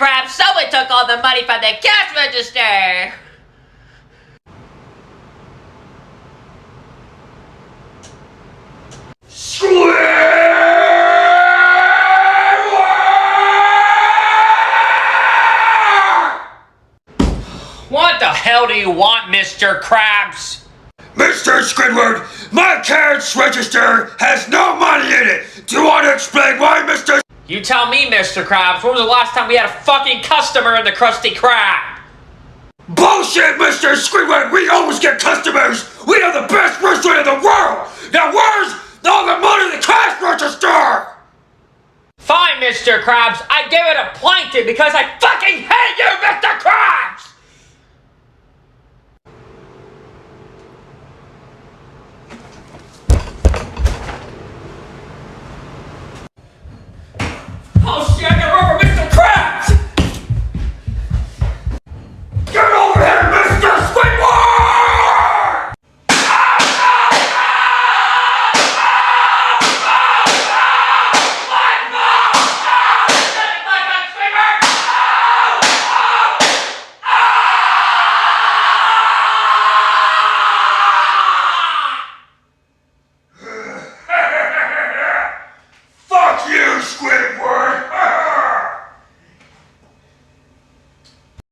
Krabs, someone took all the money from the cash register! What the hell do you want, Mr. Krabs? Mr. Squidward, my cash register has no money in it! Do you want to explain why, Mr. You tell me, Mr. Krabs, when was the last time we had a fucking customer in the Krusty Krab? Bullshit, Mr. Squidward! We always get customers! We are the best restaurant in the world! Now where's all the money in the cash register? Fine, Mr. Krabs, I give it a plankton because I fucking hate you, Mr. Krabs!